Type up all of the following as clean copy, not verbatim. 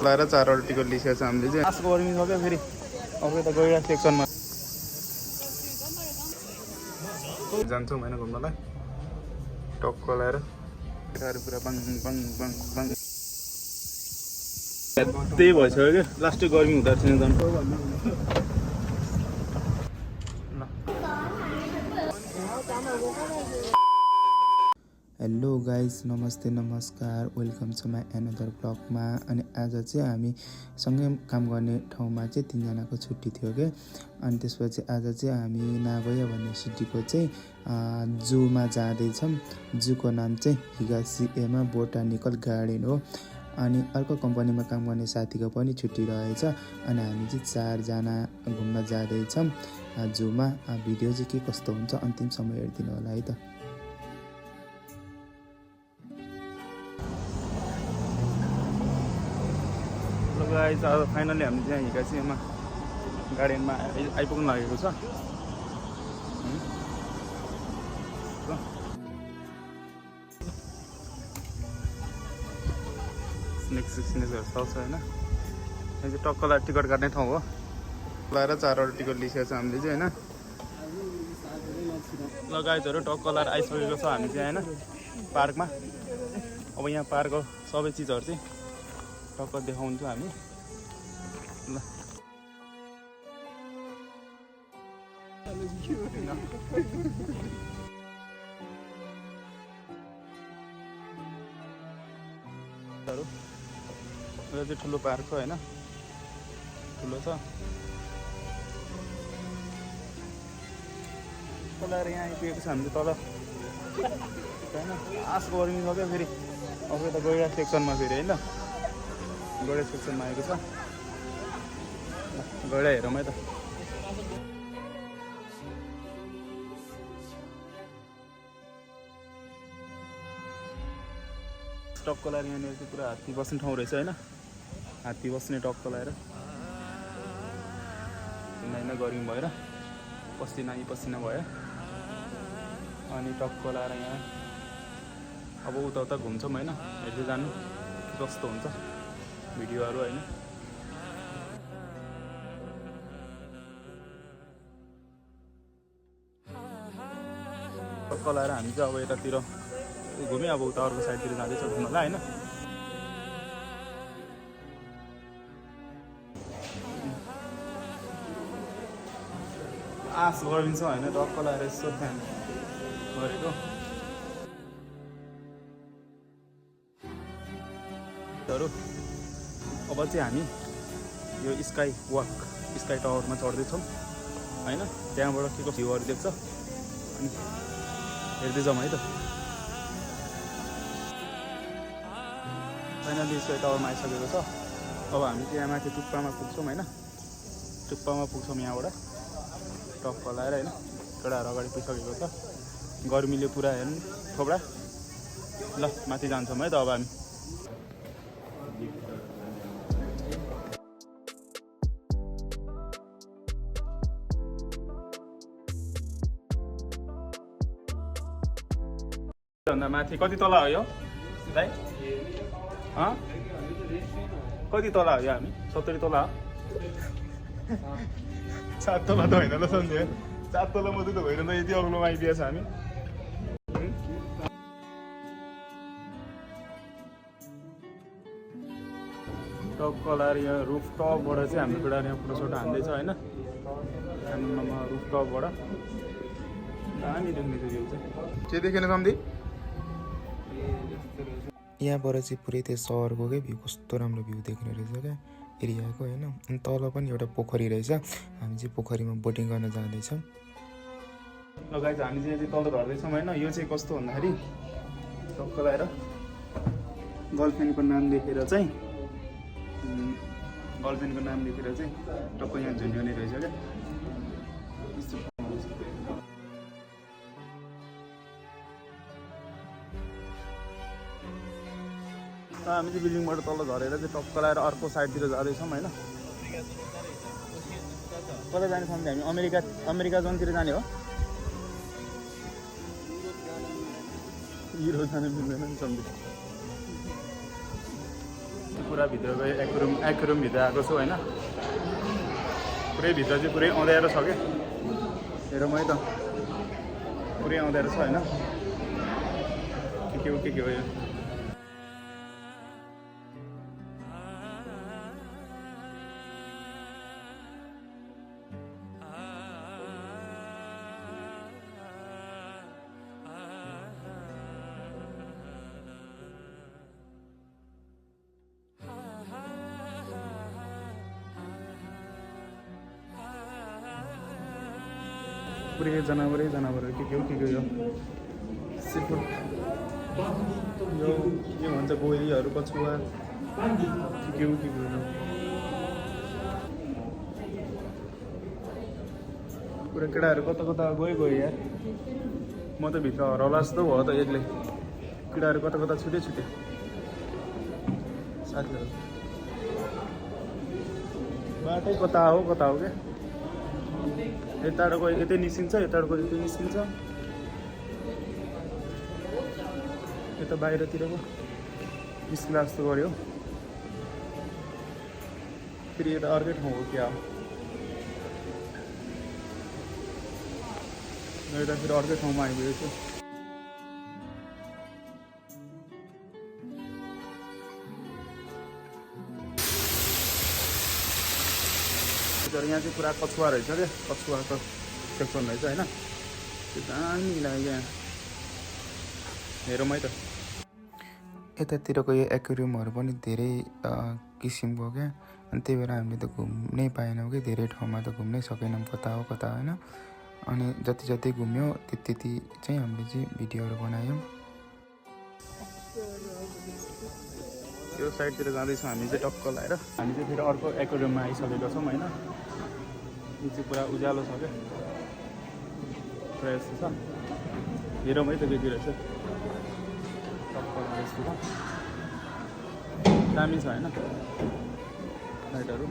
लाएर 4 वटा टिकट लिइसकेको छ हामीले चाहिँ। आजको गर्मी सक्यो फेरि अब यता गइरहेको सेक्सनमा जान्छौँ होइन घुम्नलाई। टक्क लाएर पुरा बाङ बाङ बाङ बाङ त्यही भइसक्यो क्या। लास्टै गर्मी हुँदो रहेछ झन्। हेलो गाइज, नमस्ते नमस्कार, वेलकम छ माई एनदर ब्लगमा। अनि आज चाहिँ हामी सँगै काम गर्ने ठाउँमा चाहिँ 3 जनाको छुट्टी थियो क्या। अनि त्यसपछि आज चाहिँ हामी नागोया भन्ने सिटीको चाहिँ जूमा जाँदैछौँ। जूको नाम चाहिँ हिगासिएमा बोटानिकल गार्डन हो। अनि अर्को कम्पनीमा काम गर्ने साथीको पनि छुट्टी रहेछ। अनि हामी चाहिँ 4 जना घुम्न जाँदैछौँ जूमा। भिडियो चाहिँ के कस्तो हुन्छ अन्तिमसम्म हेरिदिनु होला है त। गाइस, अब फाइनली हामी चाहिँ हिगासिएमा गार्डनमा आइपुग्न लागेको छ। स्नेक्सहरू चल्छ होइन। यो चाहिँ टक्कलाई टिकट काट्ने ठाउँ हो। लाएर 4 वटा टिकट लिइसकेको छ हामीले चाहिँ होइन। ल गाइजहरू, टक्क लाएर आइसकेको छ हामी चाहिँ होइन पार्कमा। अब यहाँ पार्कको सबै चिजहरू चाहिँ टक्क देखाउँछु हामी। ल यो चाहिँ ठुलो पार्क हो होइन, ठुलो छ। तल यहाँ आइपुगेको छ हामी तल होइन। आजको गर्मी सक्यो फेरि अब यता गइरहेको सेक्सनमा फेरि होइन। गइरहेको सेक्सनमा आएको छ। गएर हेरौँ है त। टक्क लाएर यहाँनिर चाहिँ पुरा हात्ती बस्ने ठाउँ रहेछ होइन। हात्ती बस्ने टक्क लाएर होइन गर्मी भएर पसिना भयो। अनि टक्क लाएर यहाँ अब उता उता घुम्छौँ होइन। हेर्दै जानु कस्तो हुन्छ भिडियोहरू होइन। टक्क लाएर हामी चाहिँ अब यतातिर घुम्यो। अब उता अर्को साइडतिर जाँदैछ घुम्नलाई होइन। आस गरिन्छ होइन। टक्क लाएर यसो फ्यान गरेको। अब चाहिँ हामी यो स्काई टावरमा चढ्दैछौँ होइन। त्यहाँबाट के को भ्यूहरू देख्छ अनि हेर्दै जाउँ है त। फाइनली स्काई टावरमा आइसकेको छ। अब हामी त्यहाँ माथि टुप्पामा पुग्छौँ होइन। टुप्पामा पुग्छौँ यहाँबाट टक्क लाएर होइन। केटाहरू अगाडि पुगिसकेको छ। गर्मीले पुरा हेर्नु थोब्रा। ल माथि जान्छौँ है त अब हामी। भन्दा माथि कति तल हो यो दाइ? कति तल हो यो? हामी 70 तल हो। 7 तल त होइन ल सम्झ्यो। 7 तल मात्रै त होइन त। यति अग्लोमा आइपुगेछ हामी। टक्क लाएर यहाँ रुफटपबाट चाहिँ हाम्रो केटाहरू यहाँ फोटोसोटो हान्दैछ होइन। रुफटपबाट दामी देख्ने त्यो भ्यू चाहिँ के देखेन सम्धि? यहाँबाट चाहिँ पुरै त्यो सहरको क्या भ्यू कस्तो राम्रो भ्यू देख्ने रहेछ क्या एरियाको होइन। अनि तल पनि एउटा पोखरी रहेछ। हामी चाहिँ पोखरीमा बोटिङ गर्न जाँदैछौँ। ल गाइस, हामी चाहिँ तल झर्दैछौँ होइन। यो चाहिँ कस्तो भन्दाखेरि टक्क लाएर गर्लफ्रेन्डको नाम लेखेर चाहिँ टक्क यहाँ झुन्ड्याउने रहेछ क्या। हामी चाहिँ बिल्डिङबाट तल झरेर चाहिँ टक्क लाएर अर्को साइडतिर जाँदैछौँ होइन। कता जाने सम्झे हामी? अमेरिका जोनतिर जाने हो। युरोप जानु मिल्दैन नि सम्झे। पुरा भित्र गयो एक्वेरियम भित्र आएको छु होइन पुरै भित्र चाहिँ पुरै अँध्यारो छ क्या हेरौँ है त पुरै अँध्यारो छ होइन के हो यो पुरै जनावरै के हो यो सिफुड यो के भन्छ गोहीहरू कछुवा के हो पुरा केटाहरू कता गयो यार म त भित्र हराउला जस्तो भयो त एक्लै केटाहरू कता छुटे साथीहरू बाटै कता हो क्या यताको यतै निस्किन्छ यताको यतै निस्किन्छ यता बाहिरतिरको निस्किला जस्तो गऱ्यो फेरि यता अर्कै ठाउँ हो क्या यता फेरि अर्कै ठाउँमा आइपुगेको छु यहाँ चाहिँ पुरा कछुवा रहेछ क्या कछुवाको सेक्सन रहेछ होइन त्यो दामी लाग्यो यहाँ हेरौँ है त यतातिरको यो एक्वेरियमहरू पनि धेरै किसिमको क्या अनि त्यही भएर हामीले त घुम्नै पाएनौँ कि धेरै ठाउँमा त घुम्नै सकेनौँ कता होइन अनि जति घुम्यो त्यति चाहिँ हामीले चाहिँ भिडियोहरू बनायौँ यो साइडतिर जाँदैछौँ हामी चाहिँ टक्क लाएर हामी चाहिँ फेरि अर्को एक्वेरियममा आइसकेका छौँ होइन यो चाहिँ पुरा उज्यालो छ क्या पुरा यस्तो छ हेरौँ है त के रहेछ टक्क यस्तो छ दामी छ होइन लाइटहरू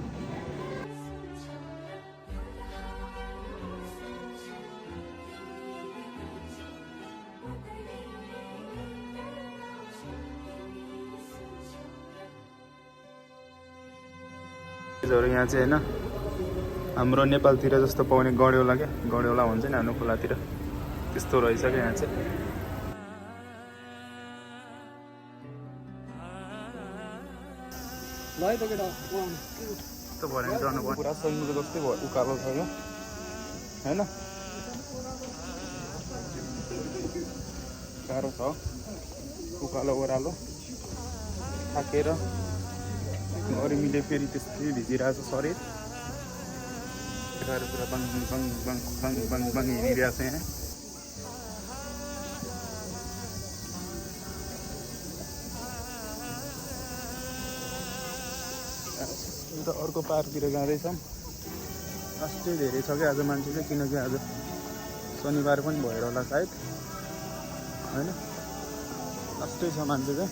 यहाँ चाहिँ होइन हाम्रो नेपालतिर जस्तो पाउने गड्यौला क्या गड्यौला हुन्छ नि हाम्रो खोलातिर त्यस्तो रहेछ क्या यहाँ चाहिँ त्यस्तो भएर जानु पर्यो पुरा समुद्र जस्तै भयो उकालो छ यो होइन गाह्रो छ उकालो ओह्रालो थाकेर गर्मीले फेरि त्यस्तै भिजिरहेको छ शरीर पुरा बङ हिँडिरहेको छ यहाँ त अर्को पार्कतिर जाँदैछौँ अस्ति धेरै छ क्या आज मान्छे चाहिँ किनकि आज शनिबार पनि भएर होला सायद होइन अस्ति छ मान्छे चाहिँ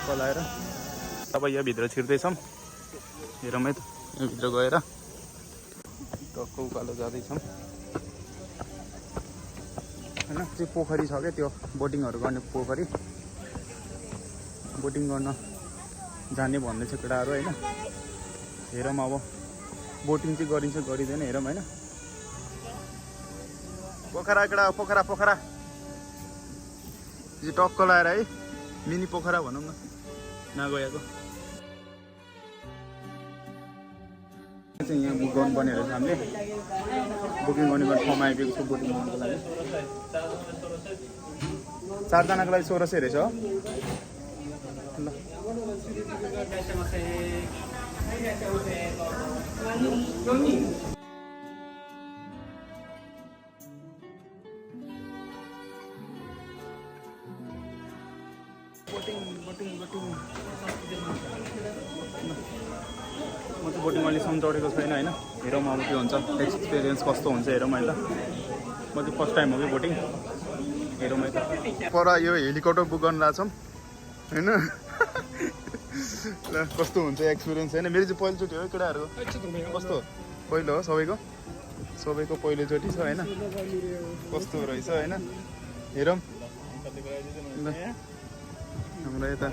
कलाएर अब यहाँ भित्र छिर्दैछौँ हेरौँ है त यहाँभित्र गएर टक्क उकालो जाँदैछौँ होइन त्यो पोखरी छ क्या त्यो बोटिङहरू गर्ने पोखरी बोटिङ गर्न जाने भन्दैछ केटाहरू होइन हेरौँ अब बोटिङ चाहिँ गरिन्छ गरिँदैन हेरौँ होइन पोखरा केटा पोखरा यो टक्क लाएर है मिनी पोखरा भनौँ न नगएको चाहिँ यहाँ बुक गर्नुपर्ने रहेछ हामीले बुकिङ गर्ने ठाउँमा आइपुगेको छु बोटिङ गर्नुको लागि 4 जनाको लागि 1600 रहेछ हो ल म चाहिँ बोटिङ अहिलेसम्म चढेको छैन होइन हेरौँ अब के हुन्छ एक्सपिरियन्स कस्तो हुन्छ हेरौँ है त म चाहिँ फर्स्ट टाइम हो कि बोटिङ हेरौँ है त पर यो हेलिकप्टर बुक गर्न लाग्छौँ होइन ल कस्तो हुन्छ एक्सपिरियन्स होइन मेरो चाहिँ पहिलोचोटि हो केटाहरू कस्तो पहिलो हो सबैको पहिलोचोटि छ होइन कस्तो रहेछ होइन हेरौँ ल हाम्रो यता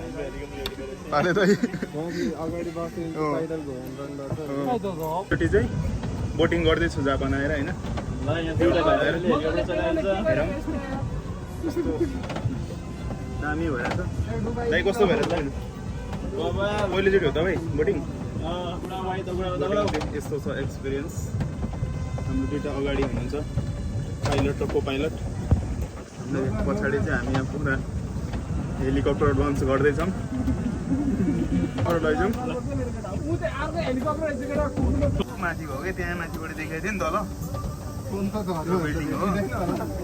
पाले दाइ अगाडि बस्ने हो। पैदल घुम्नु एकचोटि चाहिँ बोटिङ गर्दैछु जापान आएर होइन हेरौँ कस्तो दामी भइरहेछ दाइ कस्तो भइरहेछ पहिलोचोटि हो तपाईँ बोटिङ यस्तो छ एक्सपिरियन्स हाम्रो दुइटा अगाडि हुनुहुन्छ पाइलट र को पाइलट पछाडि चाहिँ हामी यहाँ पुरा हेलिकप्टर लन्च गर्दैछौँ लैजाउँ माथि हो कि त्यहाँ माथिबाट देखाएको थियो नि त ल त्यो बिल्डिङ हो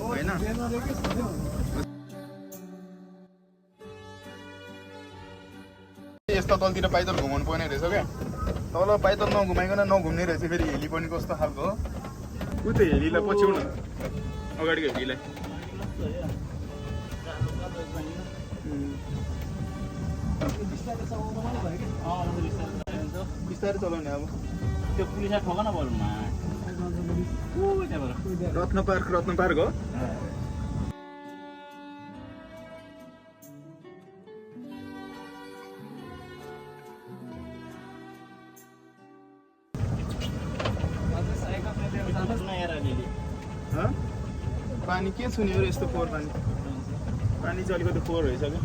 होइन यस्तो तलतिर पाइदल घुमाउनु पर्ने रहेछ क्या तल पाइदल नघुमाइकन नघुम्ने रहेछ फेरि हेली पनि कस्तो खालको हो उ त्यो हेलीलाई पछ्याउ न अगाडिको हेलीलाई बिस्तारै चलाउने अब त्यो पुलिसलाई ठोक न बलमा रत्न पार्क हो पानी के सुन्यो र यस्तो फोहोर पानी पानी चाहिँ अलिकति फोहोर रहेछ क्या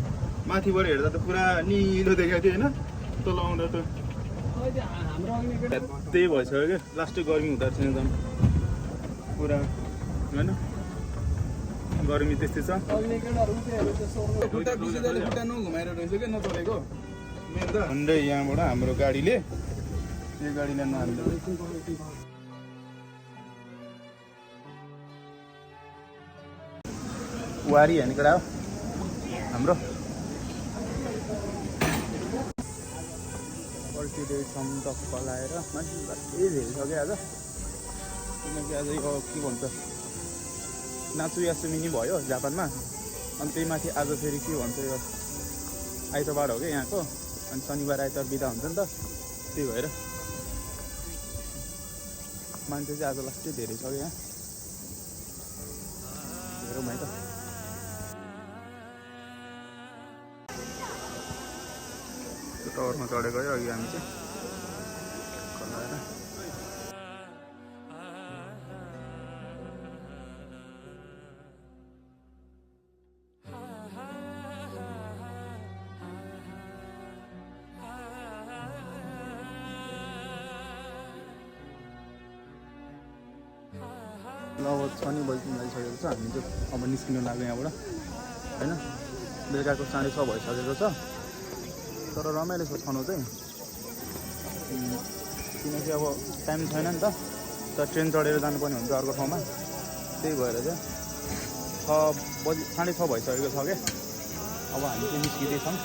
माथिबाट हेर्दा त पुरा निलो देखाएको थियो होइन तल आउँदा त त्यही भइसक्यो क्या लास्टै गर्मी हुँदो रहेछ एकदम पुरा होइन गर्मी त्यस्तै छ खुट्टा नघुमाएर रहेछ क्या नचलेको मेन त झन्डै यहाँबाट हाम्रो गाडीले यो गाडीले नहाल्नु वारी हानेको हो हाम्रो पल्टिँदैछौँ टक्क लाएर मान्छे कति धेरै छ क्या आज किनकि आज यो के भन्छ नाचु यासुमिनी भयो जापानमा अनि त्यही माथि आज फेरि के भन्छ यो आइतबार हो क्या यहाँको अनि शनिबार आइतबार बिदा हुन्छ नि त त्यही भएर मान्छे चाहिँ आज लास्टै धेरै छ क्या यहाँ हेरौँ है त टावरमा चढेको है अघि हामी चाहिँ कलाएर ल अब 6 बजी आइसकेको छ हामी चाहिँ अब निस्किनु लाग्यो यहाँबाट होइन बेलुकाको 6:30 भइसकेको छ तर रमाइलो छ छनु चाहिँ किनकि अब टाइम छैन नि त ट्रेन चढेर जानुपर्ने हुन्छ अर्को ठाउँमा त्यही भएर चाहिँ 6 बजी 6:30 भइसकेको छ क्या अब हामी चाहिँ निस्किँदैछौँ